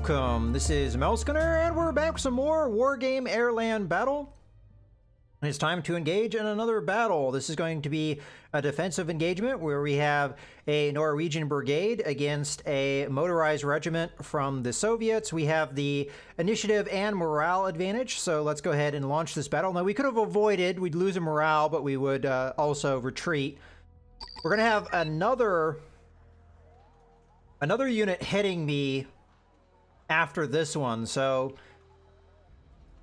Welcome, this is Melskinner, and we're back with some more Wargame Airland Battle. And it's time to engage in another battle. This is going to be a defensive engagement where we have a Norwegian brigade against a motorized regiment from the Soviets. We have the initiative and morale advantage, so let's go ahead and launch this battle. Now, we could have avoided, we'd lose a morale, but we would also retreat. We're going to have another unit heading me after this one, so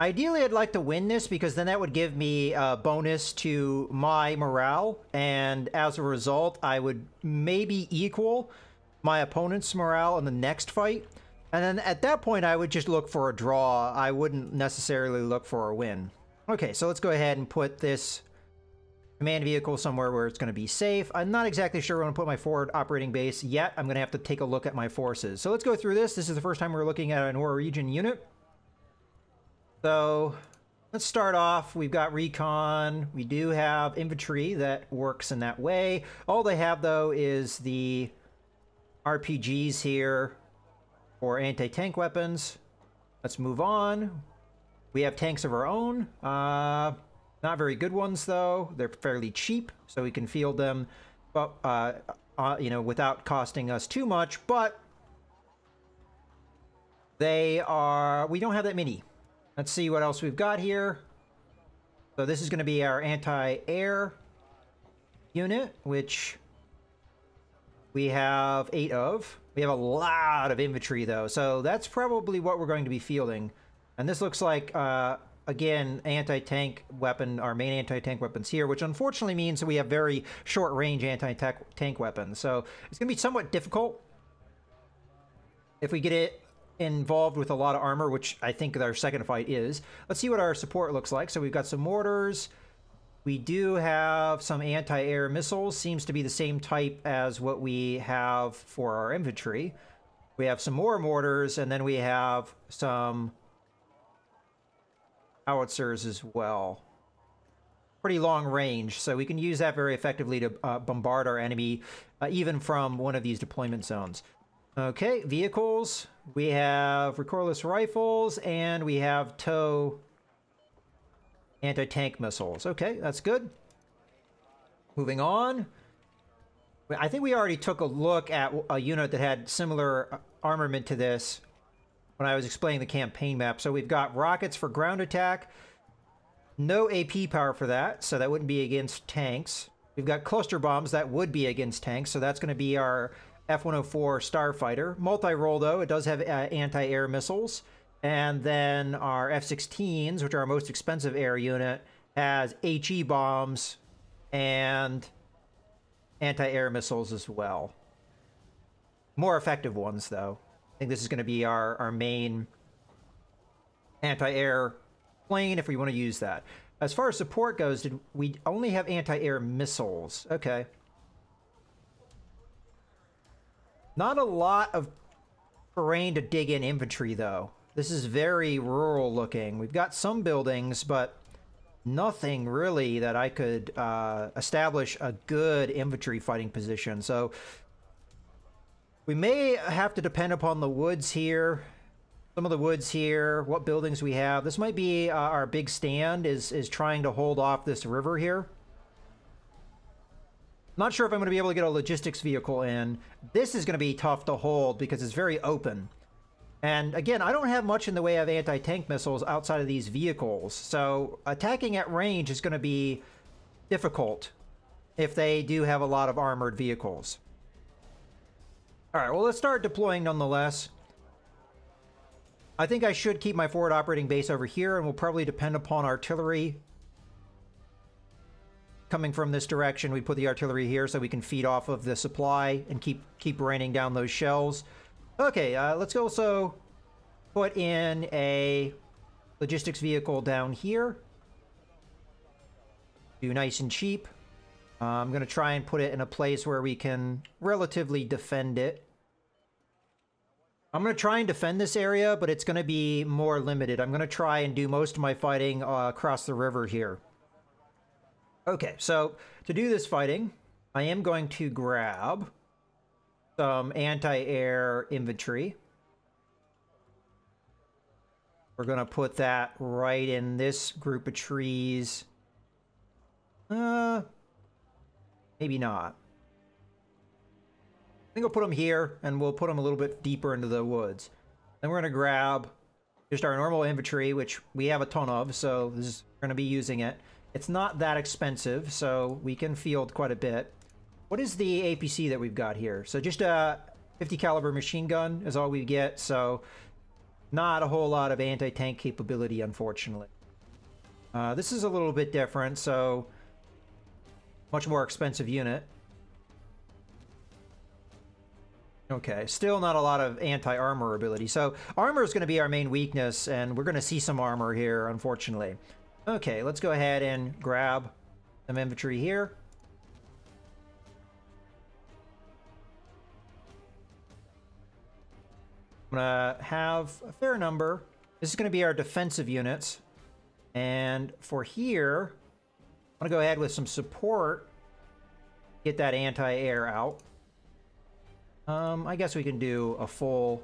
ideally I'd like to win this because then that would give me a bonus to my morale, and as a result I would maybe equal my opponent's morale in the next fight, and then at that point I would just look for a draw. I wouldn't necessarily look for a win. Okay, so let's go ahead and put this command vehicle somewhere where it's going to be safe. I'm not exactly sure where I'm going to put my forward operating base yet. I'm going to have to take a look at my forces. So let's go through this. This is the first time we're looking at a Norwegian unit. So let's start off. We've got recon. We do have infantry that works in that way. All they have, though, is the RPGs here for anti-tank weapons. Let's move on. We have tanks of our own. Not very good ones, though. They're fairly cheap, so we can field them, you know, without costing us too much. But they are... we don't have that many. Let's see what else we've got here. So this is going to be our anti-air unit, which we have 8 of. We have a lot of infantry, though, so that's probably what we're going to be fielding. And this looks like... again, anti-tank weapon, our main anti-tank weapons here, which unfortunately means that we have very short-range anti-tank weapons. So it's going to be somewhat difficult if we get it involved with a lot of armor, which I think our second fight is. Let's see what our support looks like. So we've got some mortars. We do have some anti-air missiles. Seems to be the same type as what we have for our infantry. We have some more mortars, and then we have some howitzers as well. Pretty long range, so we can use that very effectively to bombard our enemy, even from one of these deployment zones. Okay, vehicles. We have recoilless rifles, and we have TOW anti-tank missiles. Okay, that's good. Moving on. I think we already took a look at a unit that had similar armament to this when I was explaining the campaign map. So we've got rockets for ground attack, no AP power for that, so that wouldn't be against tanks. We've got cluster bombs that would be against tanks, so that's going to be our F-104 Starfighter. Multi-role, though, it does have anti-air missiles. And then our F-16s, which are our most expensive air unit, has HE bombs and anti-air missiles as well. More effective ones, though. I think this is going to be our main anti-air plane if we want to use that. As far as support goes, we only have anti-air missiles. Okay. Not a lot of terrain to dig in infantry, though. This is very rural looking. We've got some buildings, but nothing really that I could establish a good infantry fighting position. So we may have to depend upon the woods here. Some of the woods here, what buildings we have. This might be our big stand is trying to hold off this river here. Not sure if I'm going to be able to get a logistics vehicle in. This is going to be tough to hold because it's very open. And again, I don't have much in the way of anti-tank missiles outside of these vehicles. So attacking at range is going to be difficult if they do have a lot of armored vehicles. All right, well, let's start deploying nonetheless. I think I should keep my forward operating base over here, and we'll probably depend upon artillery coming from this direction. We put the artillery here so we can feed off of the supply and keep raining down those shells. Okay, let's also put in a logistics vehicle down here. Do nice and cheap. I'm going to try and put it in a place where we can relatively defend it. I'm going to try and defend this area, but it's going to be more limited. I'm going to try and do most of my fighting across the river here. Okay, so to do this fighting, I am going to grab some anti-air infantry. We're gonna put that right in this group of trees. Maybe not. I think I'll put them here, and we'll put them a little bit deeper into the woods. Then we're gonna grab just our normal infantry, which we have a ton of, so we're gonna be using it. It's not that expensive, so we can field quite a bit. What is the APC that we've got here? So just a 50 caliber machine gun is all we get, so not a whole lot of anti-tank capability, unfortunately. This is a little bit different, so much more expensive unit. Okay, still not a lot of anti-armor ability. So armor is going to be our main weakness, and we're going to see some armor here, unfortunately. Okay, let's go ahead and grab some infantry here. I'm going to have a fair number. This is going to be our defensive units. And for here, I'm going to go ahead with some support. Get that anti-air out. I guess we can do a full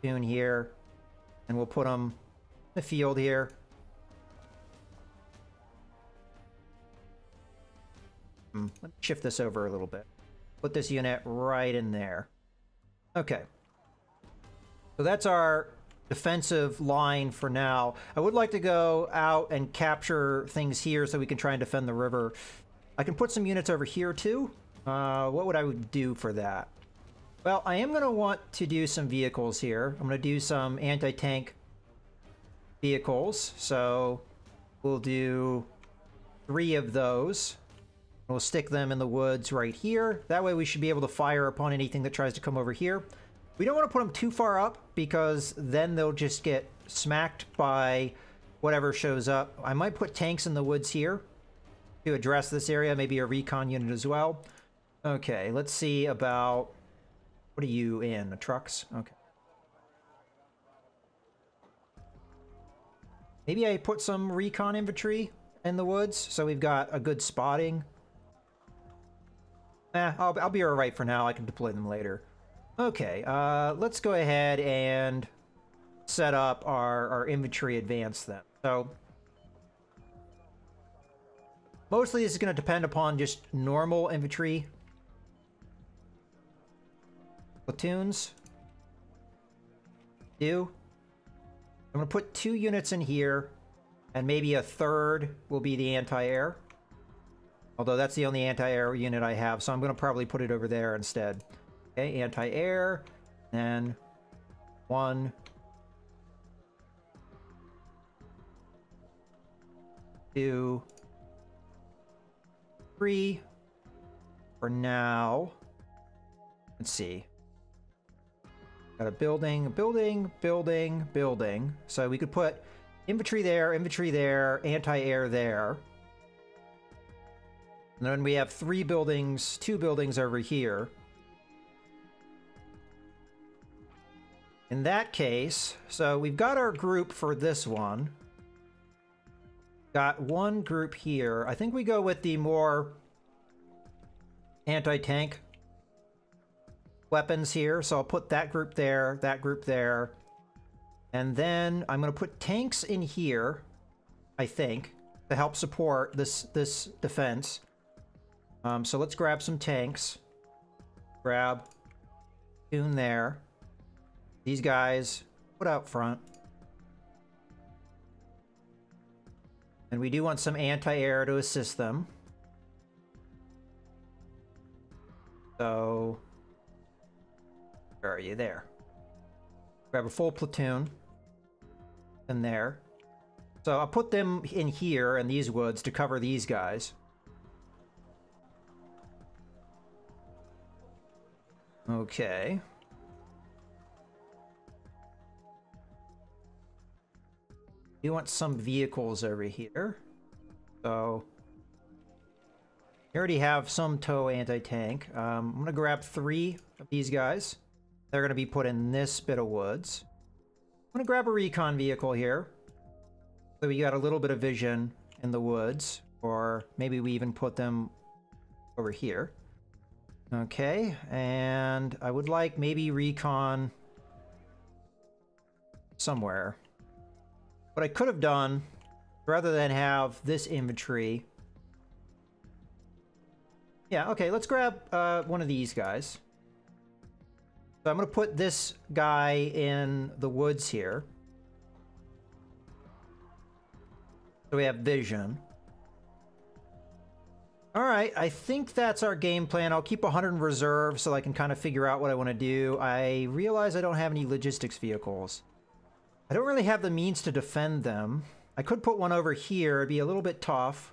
tune here. And we'll put them in the field here. Let me shift this over a little bit. Put this unit right in there. Okay. So that's our defensive line for now. I would like to go out and capture things here so we can try and defend the river. I can put some units over here too. What would I do for that? Well, I am going to want to do some vehicles here. I'm going to do some anti-tank vehicles. So we'll do 3 of those. We'll stick them in the woods right here. That way we should be able to fire upon anything that tries to come over here. We don't want to put them too far up because then they'll just get smacked by whatever shows up. I might put tanks in the woods here to address this area, maybe a recon unit as well. Okay, let's see about... What are you in? The trucks? Okay. Maybe I put some recon infantry in the woods so we've got a good spotting. I'll be alright for now. I can deploy them later. Okay, let's go ahead and set up our infantry advance then. So, mostly this is going to depend upon just normal infantry platoons. I'm going to put 2 units in here, and maybe a third will be the anti-air. Although that's the only anti-air unit I have, so I'm going to probably put it over there instead. Okay, anti-air, then 1, 2, 3. For now, let's see. Got a building, building, building, building. So we could put infantry there, anti-air there. And then we have 3 buildings, 2 buildings over here. In that case, so we've got our group for this one. Got 1 group here. I think we go with the more anti-tank weapons here. So I'll put that group there, and then I'm going to put tanks in here, I think, to help support this defense. So let's grab some tanks. Grab tune there. These guys put out front. And we do want some anti-air to assist them. So, where are you? There. Grab a full platoon. In there. So I'll put them in here in these woods to cover these guys. Okay. You want some vehicles over here. So you already have some tow anti-tank. I'm gonna grab 3 of these guys. They're gonna be put in this bit of woods. I'm gonna grab a recon vehicle here. So we got a little bit of vision in the woods, or maybe we even put them over here. Okay, and I would like maybe recon somewhere. what I could have done, rather than have this infantry... Yeah, okay, let's grab one of these guys. So I'm going to put this guy in the woods here. So we have vision. All right, I think that's our game plan. I'll keep 100 in reserve so I can kind of figure out what I want to do. I realize I don't have any logistics vehicles. I don't really have the means to defend them. I could put one over here. It'd be a little bit tough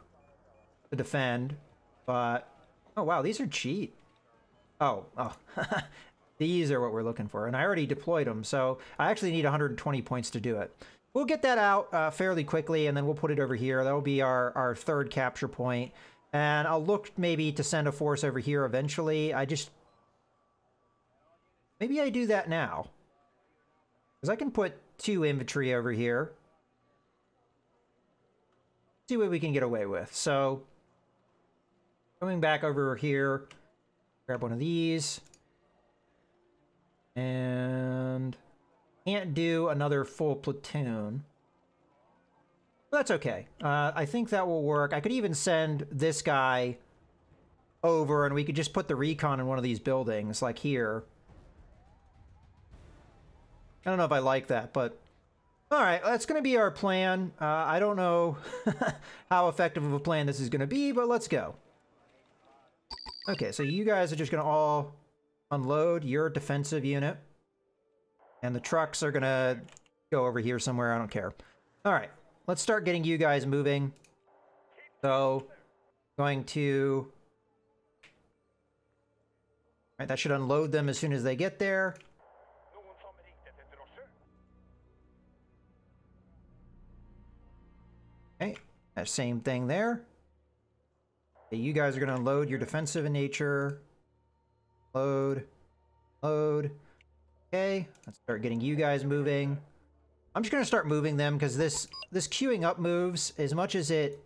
to defend, but... Oh, wow, these are cheap. Oh. These are what we're looking for, and I already deployed them, so I actually need 120 points to do it. We'll get that out fairly quickly, and then we'll put it over here. That'll be our third capture point, and I'll look maybe to send a force over here eventually. Maybe I do that now, because I can put 2 infantry over here. See what we can get away with. So, coming back over here, grab one of these. And can't do another full platoon. That's okay. I think that will work. I could even send this guy over and we could just put the recon in one of these buildings, like here. I don't know if I like that, but... Alright, that's going to be our plan. I don't know how effective of a plan this is going to be, but let's go. Okay, so you guys are just going to all unload your defensive unit. And the trucks are going to go over here somewhere. I don't care. Alright, let's start getting you guys moving. So, going to... Alright, that should unload them as soon as they get there. Okay, that same thing there. Okay, you guys are going to unload your defensive in nature. Load. Load. Okay, let's start getting you guys moving. I'm just going to start moving them because this queuing up moves, as much as it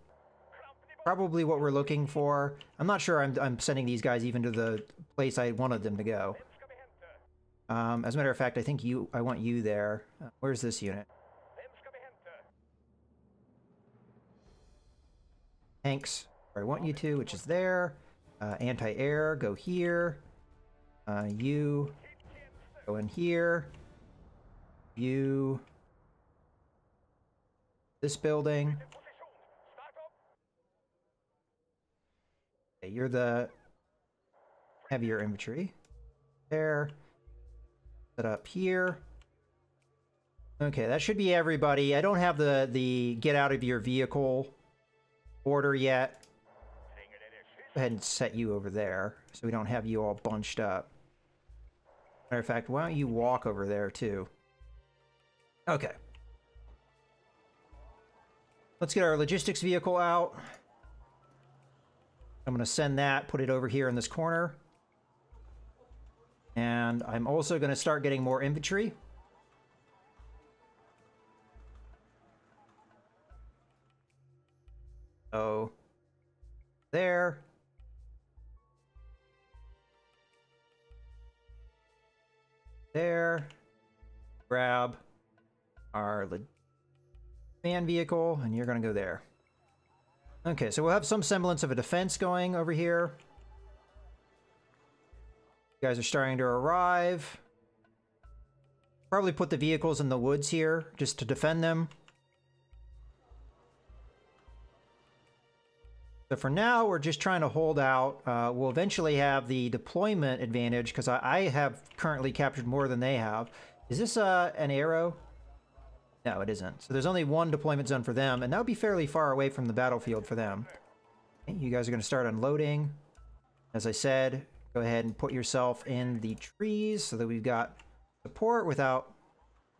probably what we're looking for. I'm not sure I'm sending these guys even to the place I wanted them to go. As a matter of fact, I think I want you there. Where's this unit? Tanks, where I want you to, which is there. Anti-air, go here. You go in here. You... This building. Okay, you're the heavier infantry. There. Set up here. Okay, that should be everybody. I don't have the get out of your vehicle order yet. Go ahead and set you over there so we don't have you all bunched up. Matter of fact, why don't you walk over there too? Okay. Let's get our logistics vehicle out. I'm going to send that, put it over here in this corner. And I'm also going to start getting more infantry. So, there. There. Grab our man vehicle, and you're going to go there. Okay, so we'll have some semblance of a defense going over here. You guys are starting to arrive. Probably put the vehicles in the woods here, just to defend them. So for now, we're just trying to hold out. We'll eventually have the deployment advantage, because I have currently captured more than they have. Is this an arrow? No, it isn't. So there's only one deployment zone for them, and that would be fairly far away from the battlefield for them. Okay, you guys are going to start unloading. As I said, go ahead and put yourself in the trees so that we've got support without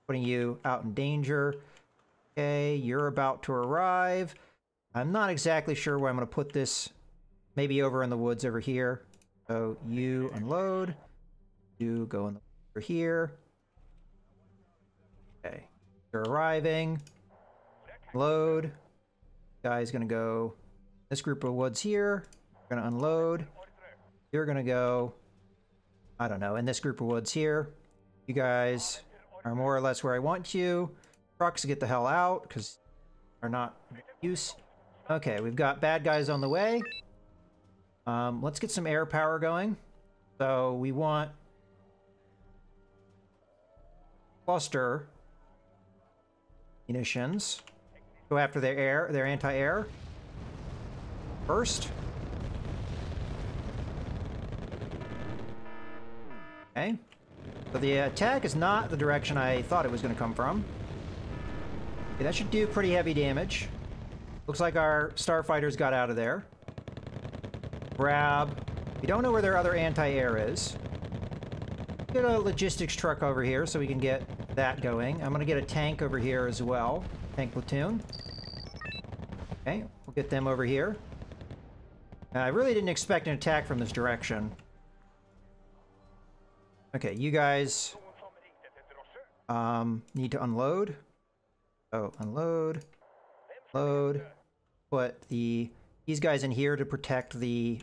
putting you out in danger. Okay, you're about to arrive. I'm not exactly sure where I'm going to put this. Maybe over in the woods over here. So you unload. You go in over here. Okay. You're arriving. Load. Guy's going to go this group of woods here. We're going to unload. You're going to go, I don't know, in this group of woods here. You guys are more or less where I want you. trucks to get the hell out, because they're not in use. Okay, we've got bad guys on the way. Let's get some air power going. So we want cluster munitions. Go after their anti-air first. Okay. So the attack is not the direction I thought it was going to come from. Okay, that should do pretty heavy damage. Looks like our starfighters got out of there. Grab. We don't know where their other anti-air is. Get a logistics truck over here so we can get that going. I'm going to get a tank over here as well. Tank platoon. Okay, we'll get them over here. I really didn't expect an attack from this direction. Okay, you guys need to unload. Oh, unload. Load. Put these guys in here to protect the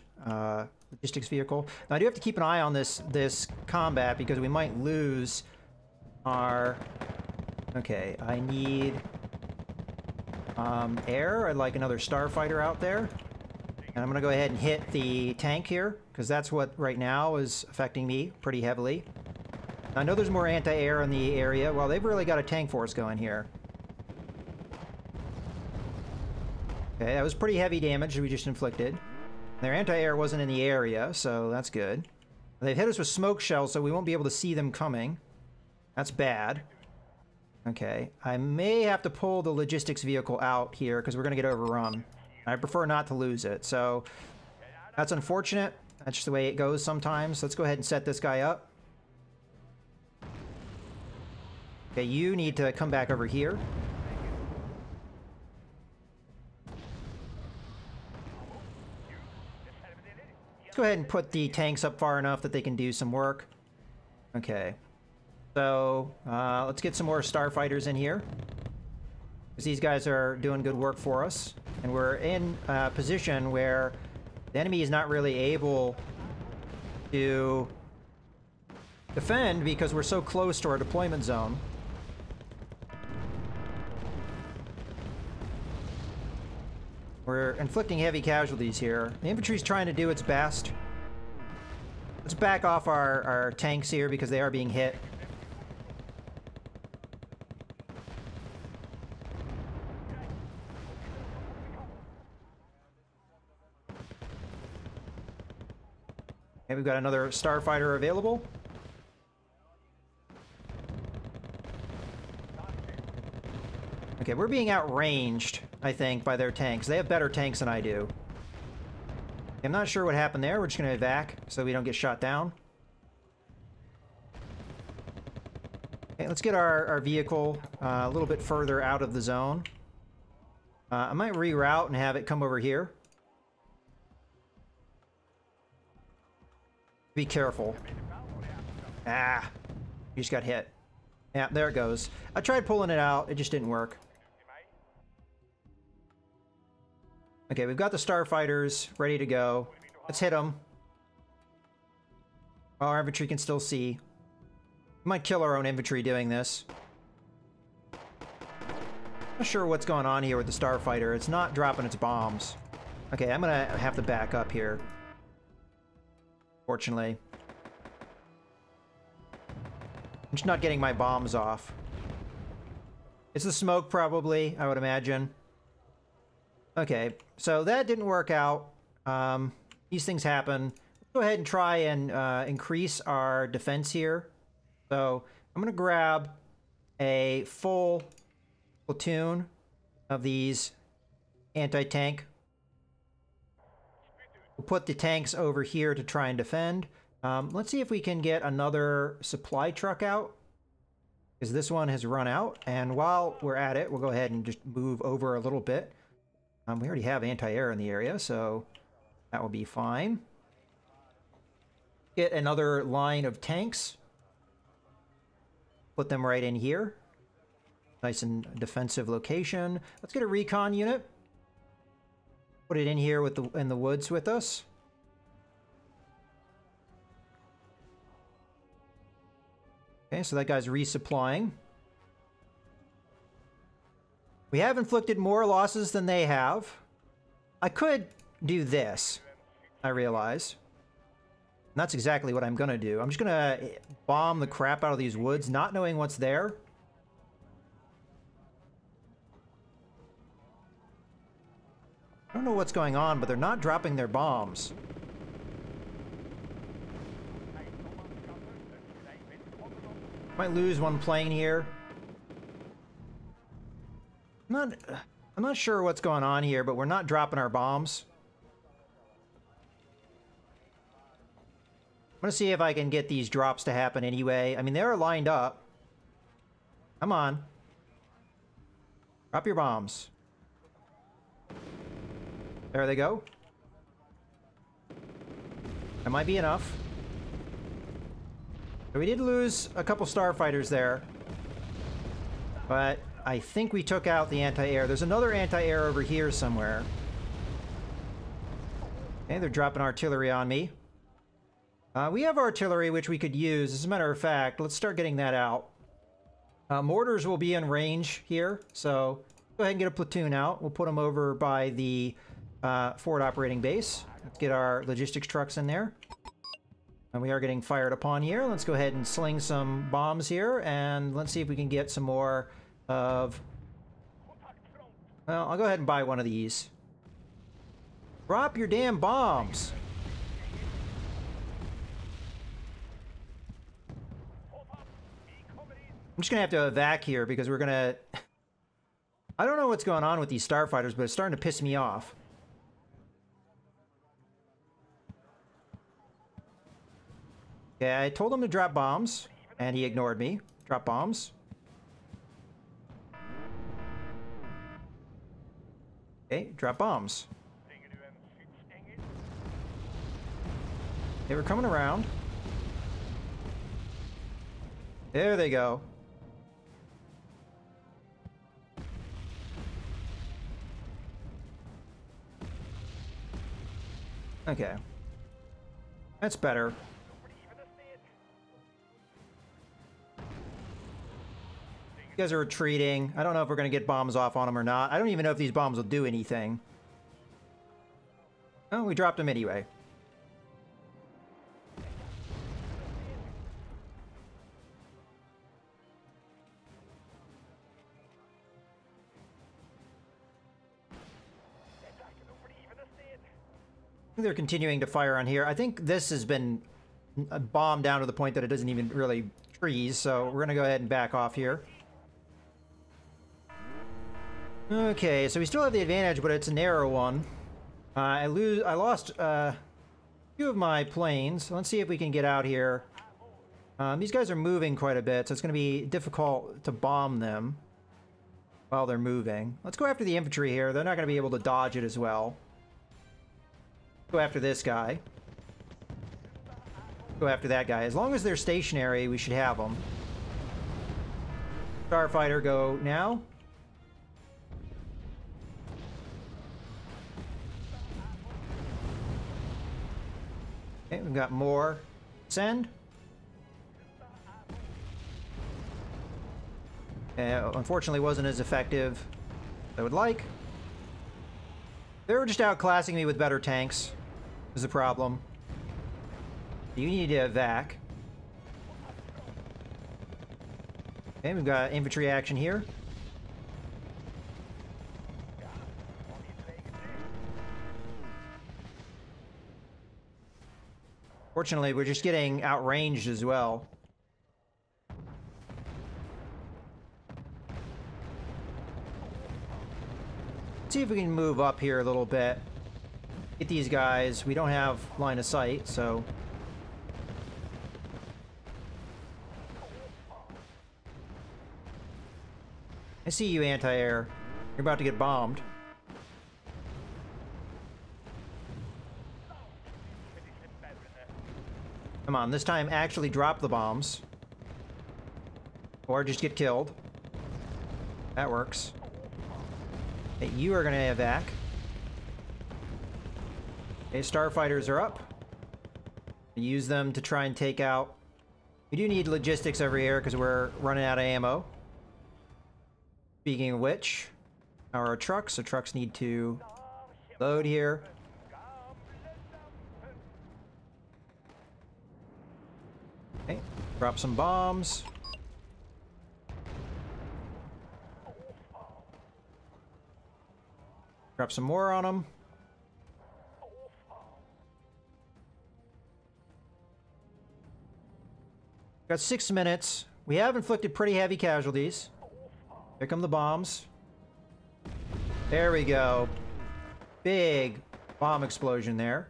logistics vehicle. Now, I do have to keep an eye on this combat because we might lose our... Okay, I need air. I'd like another starfighter out there. And I'm going to go ahead and hit the tank here, because that's what right now is affecting me pretty heavily. I know there's more anti-air in the area. Well, they've really got a tank force going here. Okay, that was pretty heavy damage that we just inflicted. Their anti-air wasn't in the area, so that's good. They've hit us with smoke shells, so we won't be able to see them coming. That's bad. Okay, I may have to pull the logistics vehicle out here, because we're going to get overrun. I prefer not to lose it, so that's unfortunate. That's just the way it goes sometimes. Let's go ahead and set this guy up. Okay, you need to come back over here. Let's go ahead and put the tanks up far enough that they can do some work. Okay. So, let's get some more starfighters in here, because these guys are doing good work for us. And we're in a position where the enemy is not really able to defend because we're so close to our deployment zone. We're inflicting heavy casualties here. The infantry's trying to do its best. Let's back off our tanks here because they are being hit. Okay, we've got another starfighter available. Okay, we're being outranged, I think, by their tanks. They have better tanks than I do. I'm not sure what happened there. We're just going to evac so we don't get shot down. Okay, let's get our vehicle a little bit further out of the zone. I might reroute and have it come over here. Be careful. Ah, you just got hit. Yeah, there it goes. I tried pulling it out. It just didn't work. Okay, we've got the starfighters ready to go. Let's hit them. While our infantry can still see. We might kill our own infantry doing this. Not sure what's going on here with the starfighter. It's not dropping its bombs. Okay, I'm gonna have to back up here. Fortunately. I'm just not getting my bombs off. It's the smoke, probably, I would imagine. Okay, so that didn't work out. These things happen. Let's go ahead and try and increase our defense here. So I'm going to grab a full platoon of these anti-tank. We'll put the tanks over here to try and defend. Let's see if we can get another supply truck out, because this one has run out. And while we're at it, we'll go ahead and just move over a little bit. We already have anti-air in the area, so that will be fine. Get another line of tanks. Put them right in here. Nice and defensive location. Let's get a recon unit. Put it in here with in the woods with us. Okay, so that guy's resupplying. We have inflicted more losses than they have. I could do this, I realize. And that's exactly what I'm gonna do. I'm just gonna bomb the crap out of these woods, not knowing what's there. I don't know what's going on, but they're not dropping their bombs. Might lose one plane here. I'm not sure what's going on here, but we're not dropping our bombs. I'm gonna see if I can get these drops to happen anyway. I mean, they are lined up. Come on. Drop your bombs. There they go. That might be enough. So we did lose a couple starfighters there. But I think we took out the anti-air. There's another anti-air over here somewhere. Okay, they're dropping artillery on me. We have artillery which we could use. As a matter of fact, let's start getting that out. Mortars will be in range here, so go ahead and get a platoon out. We'll put them over by the forward operating base. Let's get our logistics trucks in there. And we are getting fired upon here. Let's go ahead and sling some bombs here, and let's see if we can get some more of... Well, I'll go ahead and buy one of these. Drop your damn bombs! I'm just gonna have to evac here because we're gonna... I don't know what's going on with these starfighters, but it's starting to piss me off. Okay, I told him to drop bombs, and he ignored me. Drop bombs. Okay, drop bombs. They were coming around. There they go. Okay. That's better. You guys are retreating. I don't know if we're going to get bombs off on them or not. I don't even know if these bombs will do anything. Oh, we dropped them anyway. They're continuing to fire on here. I think this has been bombed down to the point that it doesn't even really trees, so we're going to go ahead and back off here. Okay, so we still have the advantage, but it's a narrow one. I lost a few of my planes. Let's see if we can get out here. These guys are moving quite a bit, so it's going to be difficult to bomb them while they're moving. Let's go after the infantry here. They're not going to be able to dodge it as well. Go after this guy. Go after that guy. As long as they're stationary, we should have them. Starfighter, go now. Okay, we've got more. Send. Unfortunately, wasn't as effective as I would like. They were just outclassing me with better tanks. Is the problem. You need to evac. Okay, we've got infantry action here. Fortunately, we're just getting outranged as well. Let's see if we can move up here a little bit. Get these guys. We don't have line of sight, so... I see you, anti-air. You're about to get bombed. Come on, this time actually drop the bombs. Or just get killed. That works. Okay, you are gonna evac. Okay, starfighters are up. Use them to try and take out... We do need logistics over here because we're running out of ammo. Speaking of which, our trucks, so trucks need to load here. Okay, drop some bombs. Drop some more on them. Got 6 minutes. We have inflicted pretty heavy casualties. Here come the bombs. There we go. Big bomb explosion there.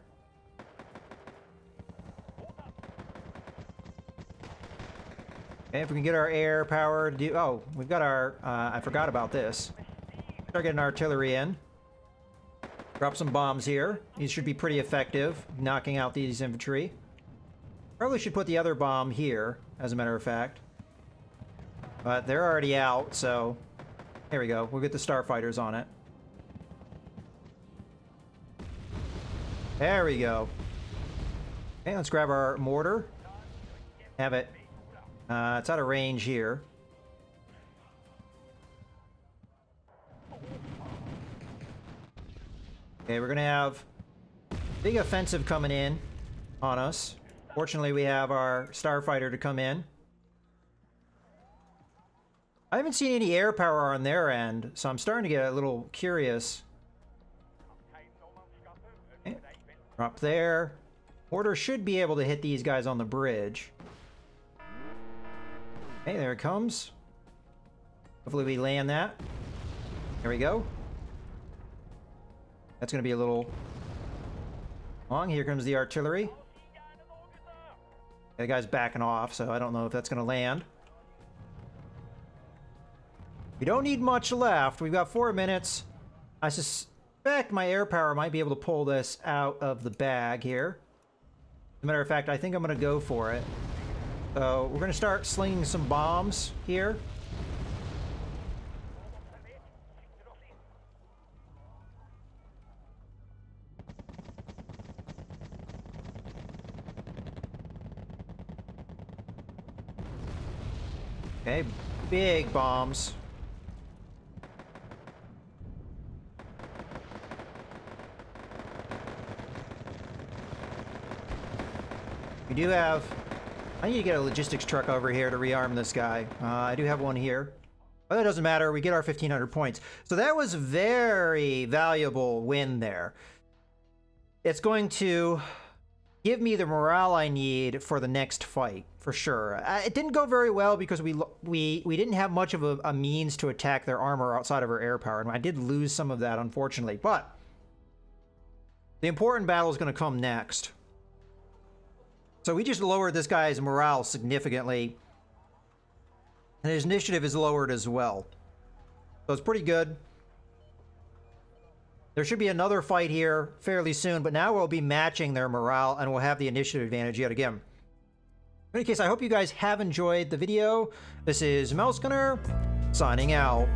Okay, if we can get our air power to do... Oh, we've got our... I forgot about this. Start getting artillery in. Drop some bombs here. These should be pretty effective, knocking out these infantry. Probably should put the other bomb here, as a matter of fact. But they're already out, so... Here we go. We'll get the starfighters on it. There we go. Okay, let's grab our mortar. Have it. It's out of range here. Okay, we're gonna have big offensive coming in on us. Fortunately, we have our starfighter to come in. I haven't seen any air power on their end, so I'm starting to get a little curious. Okay, drop there. Mortar should be able to hit these guys on the bridge. Okay, there it comes. Hopefully we land that. There we go. That's going to be a little long. Here comes the artillery. The guy's backing off, so I don't know if that's going to land. We don't need much left. We've got 4 minutes. I suspect my air power might be able to pull this out of the bag here. As a matter of fact, I think I'm going to go for it. So we're going to start slinging some bombs here. Okay, big bombs. We do have... I need to get a logistics truck over here to rearm this guy. I do have one here. But that doesn't matter. We get our 1,500 points. So that was a very valuable win there. It's going to give me the morale I need for the next fight, for sure. It didn't go very well because we didn't have much of a means to attack their armor outside of our air power. And I did lose some of that, unfortunately. But the important battle is going to come next. So we just lowered this guy's morale significantly. And his initiative is lowered as well. So it's pretty good. There should be another fight here fairly soon, but now we'll be matching their morale and we'll have the initiative advantage yet again. In any case, I hope you guys have enjoyed the video. This is Mouse Gunner, signing out.